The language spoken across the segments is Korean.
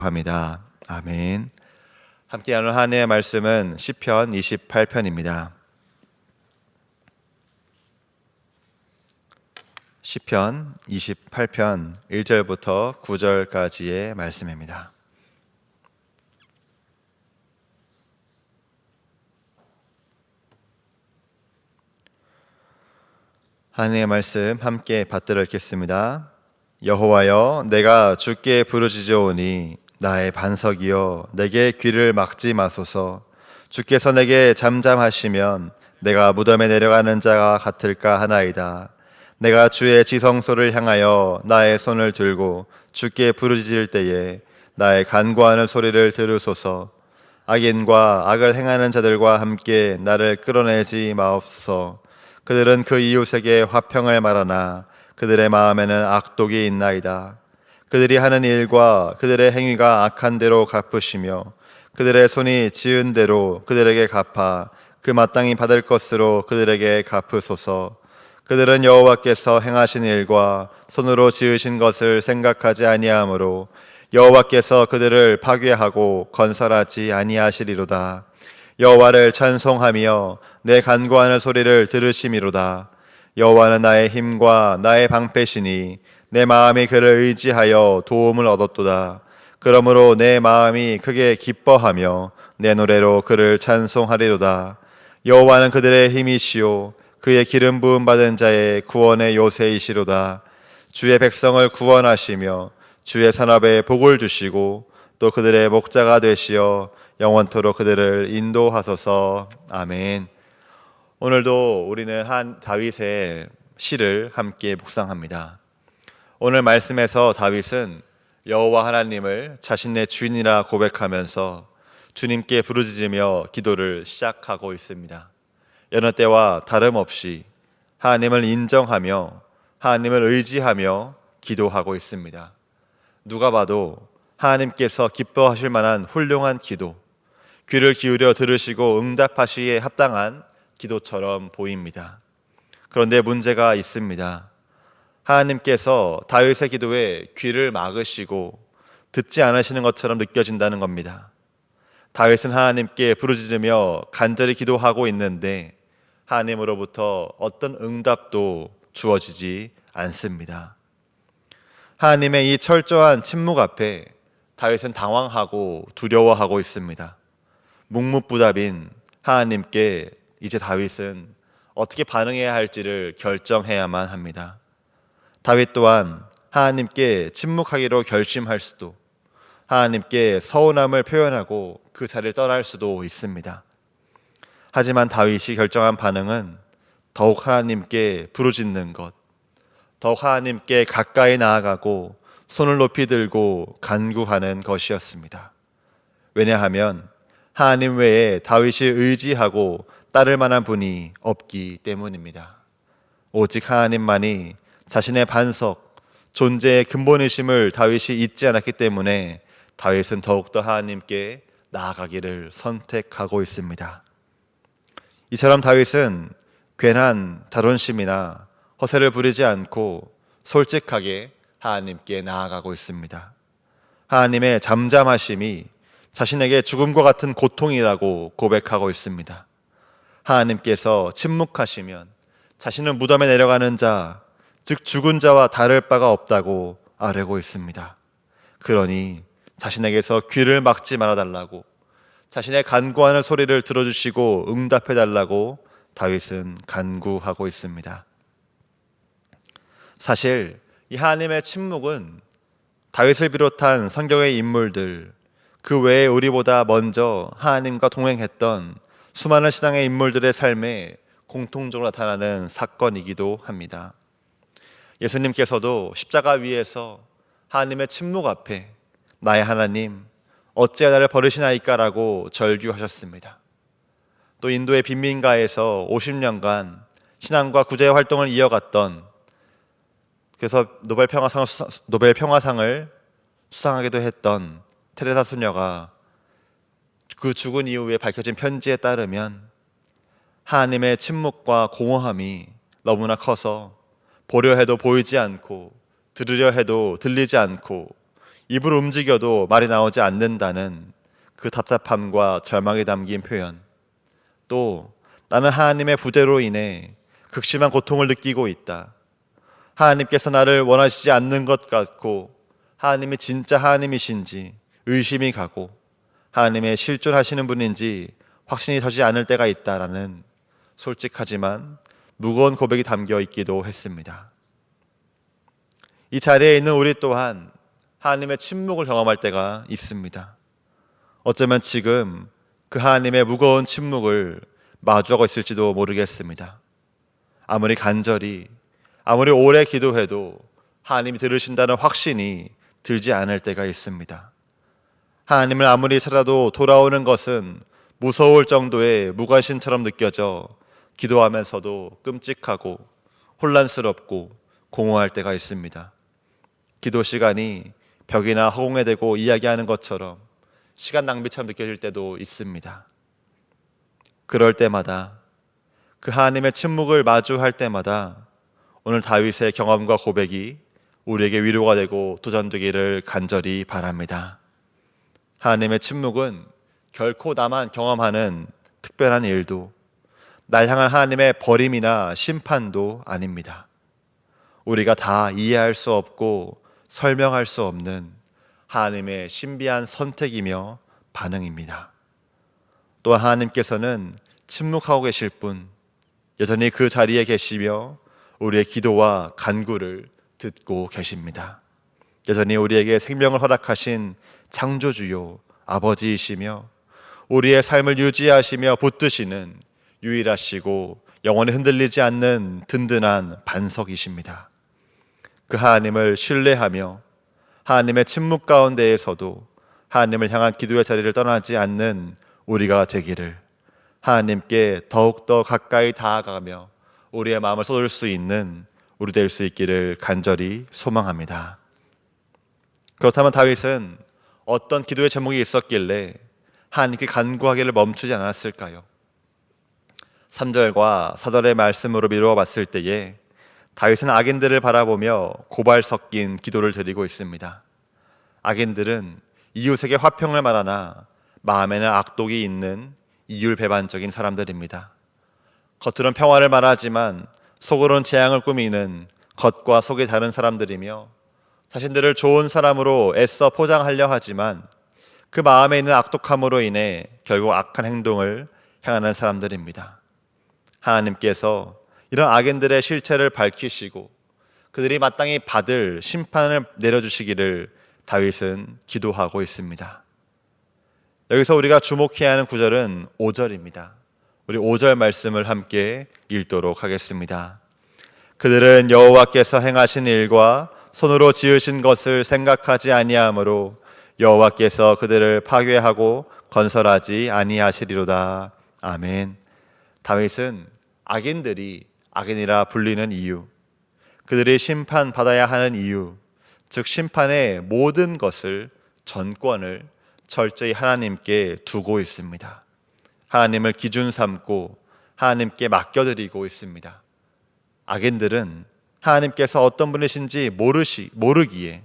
합니다. 아멘. 함께 나눌 한 해의 말씀은 시편 28편입니다. 시편 28편 1절부터 9절까지의 말씀입니다. 한 해의 말씀 함께 받들어 읽겠습니다. 여호와여, 내가 주께 부르짖어오니 나의 반석이여, 내게 귀를 막지 마소서. 주께서 내게 잠잠하시면 내가 무덤에 내려가는 자가 같을까 하나이다. 내가 주의 지성소를 향하여 나의 손을 들고 주께 부르짖을 때에 나의 간구하는 소리를 들으소서. 악인과 악을 행하는 자들과 함께 나를 끌어내지 마옵소서. 그들은 그 이웃에게 화평을 말하나 그들의 마음에는 악독이 있나이다. 그들이 하는 일과 그들의 행위가 악한 대로 갚으시며 그들의 손이 지은 대로 그들에게 갚아 그 마땅히 받을 것으로 그들에게 갚으소서. 그들은 여호와께서 행하신 일과 손으로 지으신 것을 생각하지 아니하므로 여호와께서 그들을 파괴하고 건설하지 아니하시리로다. 여호와를 찬송하며 내 간구하는 소리를 들으심이로다. 여호와는 나의 힘과 나의 방패시니 내 마음이 그를 의지하여 도움을 얻었도다. 그러므로 내 마음이 크게 기뻐하며 내 노래로 그를 찬송하리로다. 여호와는 그들의 힘이시오 그의 기름 부음 받은 자의 구원의 요새이시로다. 주의 백성을 구원하시며 주의 산업에 복을 주시고 또 그들의 목자가 되시어 영원토록 그들을 인도하소서. 아멘. 오늘도 우리는 한 다윗의 시를 함께 묵상합니다. 오늘 말씀에서 다윗은 여호와 하나님을 자신의 주인이라 고백하면서 주님께 부르짖으며 기도를 시작하고 있습니다. 여느 때와 다름없이 하나님을 인정하며 하나님을 의지하며 기도하고 있습니다. 누가 봐도 하나님께서 기뻐하실 만한 훌륭한 기도, 귀를 기울여 들으시고 응답하시기에 합당한 기도처럼 보입니다. 그런데 문제가 있습니다. 하나님께서 다윗의 기도에 귀를 막으시고 듣지 않으시는 것처럼 느껴진다는 겁니다. 다윗은 하나님께 부르짖으며 간절히 기도하고 있는데 하나님으로부터 어떤 응답도 주어지지 않습니다. 하나님의 이 철저한 침묵 앞에 다윗은 당황하고 두려워하고 있습니다. 묵묵부답인 하나님께 이제 다윗은 어떻게 반응해야 할지를 결정해야만 합니다. 다윗 또한 하나님께 침묵하기로 결심할 수도, 하나님께 서운함을 표현하고 그 자리를 떠날 수도 있습니다. 하지만 다윗이 결정한 반응은 더욱 하나님께 부르짖는 것, 더욱 하나님께 가까이 나아가고 손을 높이 들고 간구하는 것이었습니다. 왜냐하면 하나님 외에 다윗이 의지하고 따를 만한 분이 없기 때문입니다. 오직 하나님만이 자신의 반석, 존재의 근본이심을 다윗이 잊지 않았기 때문에 다윗은 더욱더 하나님께 나아가기를 선택하고 있습니다. 이처럼 다윗은 괜한 자존심이나 허세를 부리지 않고 솔직하게 하나님께 나아가고 있습니다. 하나님의 잠잠하심이 자신에게 죽음과 같은 고통이라고 고백하고 있습니다. 하나님께서 침묵하시면 자신은 무덤에 내려가는 자, 즉 죽은 자와 다를 바가 없다고 아뢰고 있습니다. 그러니 자신에게서 귀를 막지 말아달라고, 자신의 간구하는 소리를 들어주시고 응답해달라고 다윗은 간구하고 있습니다. 사실 이 하나님의 침묵은 다윗을 비롯한 성경의 인물들, 그 외에 우리보다 먼저 하나님과 동행했던 수많은 신앙의 인물들의 삶에 공통적으로 나타나는 사건이기도 합니다. 예수님께서도 십자가 위에서 하나님의 침묵 앞에 나의 하나님 어찌하여 나를 버리시나이까라고 절규하셨습니다. 또 인도의 빈민가에서 50년간 신앙과 구제의 활동을 이어갔던, 그래서 노벨 평화상을 수상하기도 했던 테레사 수녀가 그 죽은 이후에 밝혀진 편지에 따르면 하나님의 침묵과 공허함이 너무나 커서 보려 해도 보이지 않고 들으려 해도 들리지 않고 입을 움직여도 말이 나오지 않는다는 그 답답함과 절망이 담긴 표현, 또 나는 하나님의 부재로 인해 극심한 고통을 느끼고 있다. 하나님께서 나를 원하시지 않는 것 같고 하나님이 진짜 하나님이신지 의심이 가고 하나님의 실존하시는 분인지 확신이 서지 않을 때가 있다라는 솔직하지만 무거운 고백이 담겨 있기도 했습니다. 이 자리에 있는 우리 또한 하나님의 침묵을 경험할 때가 있습니다. 어쩌면 지금 그 하나님의 무거운 침묵을 마주하고 있을지도 모르겠습니다. 아무리 간절히, 아무리 오래 기도해도 하나님이 들으신다는 확신이 들지 않을 때가 있습니다. 하나님을 아무리 찾아도 돌아오는 것은 무서울 정도의 무관심처럼 느껴져 기도하면서도 끔찍하고 혼란스럽고 공허할 때가 있습니다. 기도 시간이 벽이나 허공에 대고 이야기하는 것처럼 시간 낭비처럼 느껴질 때도 있습니다. 그럴 때마다, 그 하나님의 침묵을 마주할 때마다 오늘 다윗의 경험과 고백이 우리에게 위로가 되고 도전되기를 간절히 바랍니다. 하나님의 침묵은 결코 나만 경험하는 특별한 일도, 날 향한 하나님의 버림이나 심판도 아닙니다. 우리가 다 이해할 수 없고 설명할 수 없는 하나님의 신비한 선택이며 반응입니다. 또한 하나님께서는 침묵하고 계실 뿐 여전히 그 자리에 계시며 우리의 기도와 간구를 듣고 계십니다. 여전히 우리에게 생명을 허락하신 창조주요 아버지이시며 우리의 삶을 유지하시며 붙드시는 유일하시고 영원히 흔들리지 않는 든든한 반석이십니다. 그 하나님을 신뢰하며 하나님의 침묵 가운데에서도 하나님을 향한 기도의 자리를 떠나지 않는 우리가 되기를, 하나님께 더욱더 가까이 다가가며 우리의 마음을 쏟을 수 있는 우리 될 수 있기를 간절히 소망합니다. 그렇다면 다윗은 어떤 기도의 제목이 있었길래 하나님께 간구하기를 멈추지 않았을까요? 3절과 4절의 말씀으로 미루어 봤을 때에 다윗은 악인들을 바라보며 고발 섞인 기도를 드리고 있습니다. 악인들은 이웃에게 화평을 말하나 마음에는 악독이 있는 이율배반적인 사람들입니다. 겉으로는 평화를 말하지만 속으로는 재앙을 꾸미는 겉과 속이 다른 사람들이며 자신들을 좋은 사람으로 애써 포장하려 하지만 그 마음에 있는 악독함으로 인해 결국 악한 행동을 행하는 사람들입니다. 하나님께서 이런 악인들의 실체를 밝히시고 그들이 마땅히 받을 심판을 내려주시기를 다윗은 기도하고 있습니다. 여기서 우리가 주목해야 하는 구절은 5절입니다. 우리 5절 말씀을 함께 읽도록 하겠습니다. 그들은 여호와께서 행하신 일과 손으로 지으신 것을 생각하지 아니하므로 여호와께서 그들을 파괴하고 건설하지 아니하시리로다. 아멘. 다윗은 악인들이 악인이라 불리는 이유, 그들이 심판받아야 하는 이유, 즉 심판의 모든 것을, 전권을 철저히 하나님께 두고 있습니다. 하나님을 기준 삼고 하나님께 맡겨드리고 있습니다. 악인들은 하나님께서 어떤 분이신지 모르기에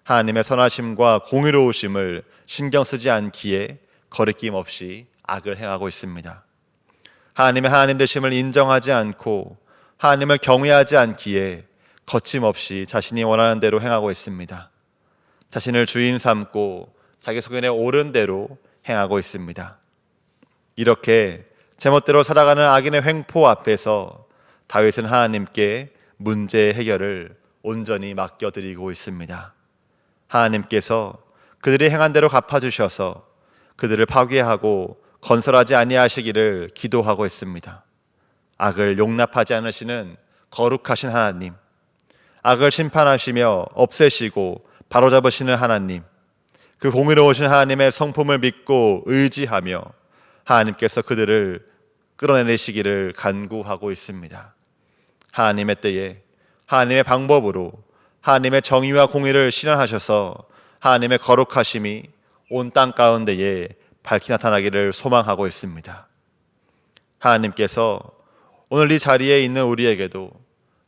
하나님의 선하심과 공의로우심을 신경 쓰지 않기에 거리낌 없이 악을 행하고 있습니다. 하나님의 하나님 되심을 인정하지 않고 하나님을 경외하지 않기에 거침없이 자신이 원하는 대로 행하고 있습니다. 자신을 주인 삼고 자기 소견에 옳은 대로 행하고 있습니다. 이렇게 제멋대로 살아가는 악인의 횡포 앞에서 다윗은 하나님께 문제 해결을 온전히 맡겨드리고 있습니다. 하나님께서 그들이 행한 대로 갚아주셔서 그들을 파괴하고 건설하지 아니하시기를 기도하고 있습니다. 악을 용납하지 않으시는 거룩하신 하나님, 악을 심판하시며 없애시고 바로잡으시는 하나님, 그 공의로우신 하나님의 성품을 믿고 의지하며 하나님께서 그들을 끌어내리시기를 간구하고 있습니다. 하나님의 때에 하나님의 방법으로 하나님의 정의와 공의를 실현하셔서 하나님의 거룩하심이 온 땅 가운데에 밝히 나타나기를 소망하고 있습니다. 하나님께서 오늘 이 자리에 있는 우리에게도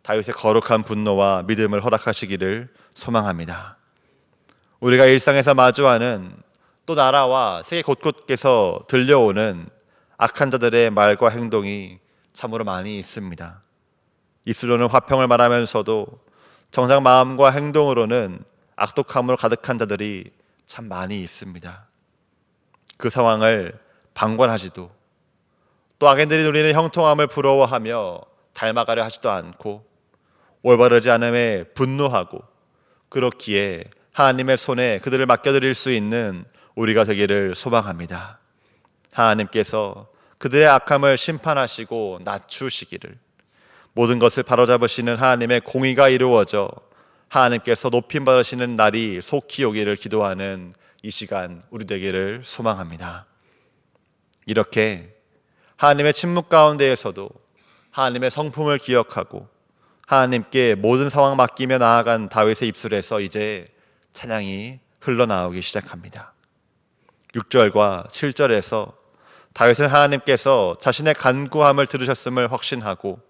다윗의 거룩한 분노와 믿음을 허락하시기를 소망합니다. 우리가 일상에서 마주하는 또 나라와 세계 곳곳에서 들려오는 악한 자들의 말과 행동이 참으로 많이 있습니다. 입술로는 화평을 말하면서도 정작 마음과 행동으로는 악독함으로 가득한 자들이 참 많이 있습니다. 그 상황을 방관하지도, 또 악인들이 누리는 형통함을 부러워하며 닮아가려 하지도 않고 올바르지 않음에 분노하고, 그렇기에 하나님의 손에 그들을 맡겨드릴 수 있는 우리가 되기를 소망합니다. 하나님께서 그들의 악함을 심판하시고 낮추시기를, 모든 것을 바로잡으시는 하나님의 공의가 이루어져 하나님께서 높임 받으시는 날이 속히 오기를 기도하는 이 시간 우리 되기를 소망합니다. 이렇게 하나님의 침묵 가운데에서도 하나님의 성품을 기억하고 하나님께 모든 상황 맡기며 나아간 다윗의 입술에서 이제 찬양이 흘러나오기 시작합니다. 6절과 7절에서 다윗은 하나님께서 자신의 간구함을 들으셨음을 확신하고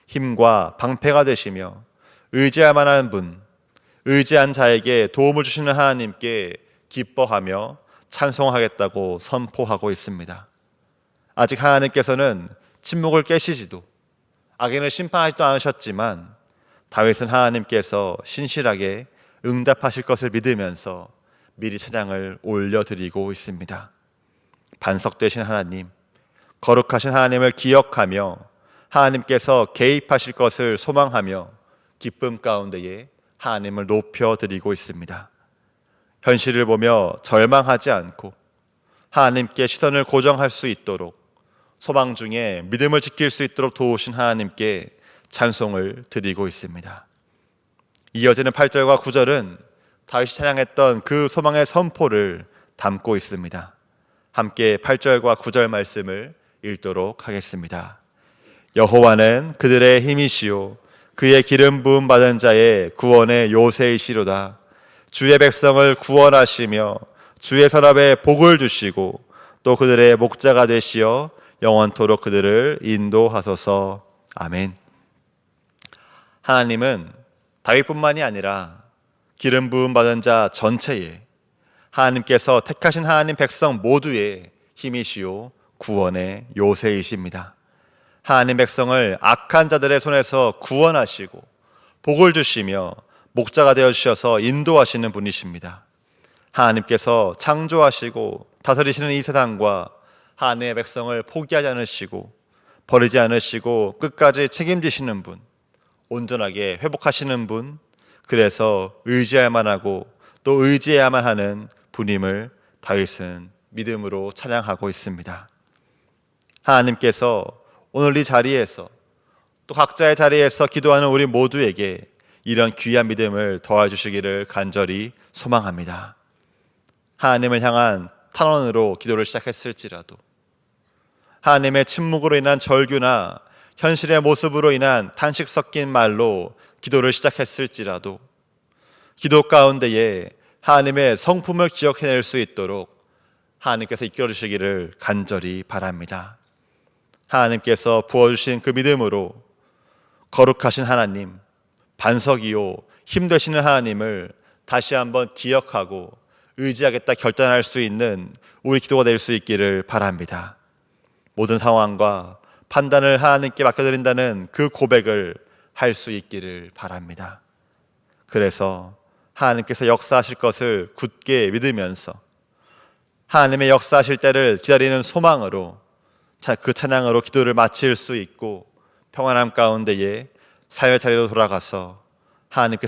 힘과 방패가 되시며 의지할 만한 분, 의지한 자에게 도움을 주시는 하나님께 기뻐하며 찬송하겠다고 선포하고 있습니다. 아직 하나님께서는 침묵을 깨시지도 악인을 심판하지도 않으셨지만 다윗은 하나님께서 신실하게 응답하실 것을 믿으면서 미리 찬양을 올려드리고 있습니다. 반석되신 하나님, 거룩하신 하나님을 기억하며 하나님께서 개입하실 것을 소망하며 기쁨 가운데에 하나님을 높여드리고 있습니다. 현실을 보며 절망하지 않고 하나님께 시선을 고정할 수 있도록 소망 중에 믿음을 지킬 수 있도록 도우신 하나님께 찬송을 드리고 있습니다. 이어지는 8절과 9절은 다윗이 찬양했던 그 소망의 선포를 담고 있습니다. 함께 8절과 9절 말씀을 읽도록 하겠습니다. 여호와는 그들의 힘이시요 그의 기름 부음 받은 자의 구원의 요새이시로다. 주의 백성을 구원하시며 주의 선합에 복을 주시고 또 그들의 목자가 되시어 영원토록 그들을 인도하소서. 아멘. 하나님은 다윗뿐만이 아니라 기름 부음 받은 자 전체에 하나님께서 택하신 하나님 백성 모두의 힘이시요 구원의 요새이십니다. 하나님 백성을 악한 자들의 손에서 구원하시고 복을 주시며 목자가 되어주셔서 인도하시는 분이십니다. 하나님께서 창조하시고 다스리시는 이 세상과 하나님의 백성을 포기하지 않으시고 버리지 않으시고 끝까지 책임지시는 분, 온전하게 회복하시는 분, 그래서 의지할 만하고 또 의지해야만 하는 분임을 다윗은 믿음으로 찬양하고 있습니다. 하나님께서 오늘 이 자리에서 또 각자의 자리에서 기도하는 우리 모두에게 이런 귀한 믿음을 더해주시기를 간절히 소망합니다. 하나님을 향한 탄원으로 기도를 시작했을지라도, 하나님의 침묵으로 인한 절규나 현실의 모습으로 인한 탄식 섞인 말로 기도를 시작했을지라도 기도 가운데에 하나님의 성품을 기억해낼 수 있도록 하나님께서 이끌어주시기를 간절히 바랍니다. 하나님께서 부어주신 그 믿음으로 거룩하신 하나님, 반석이요 힘 되시는 하나님을 다시 한번 기억하고 의지하겠다 결단할 수 있는 우리 기도가 될 수 있기를 바랍니다. 모든 상황과 판단을 하나님께 맡겨드린다는 그 고백을 할 수 있기를 바랍니다. 그래서 하나님께서 역사하실 것을 굳게 믿으면서 하나님의 역사하실 때를 기다리는 소망으로 그 찬양으로 기도를 마칠 수 있고 평안함 가운데에 삶의 자리로 돌아가서 하나님께서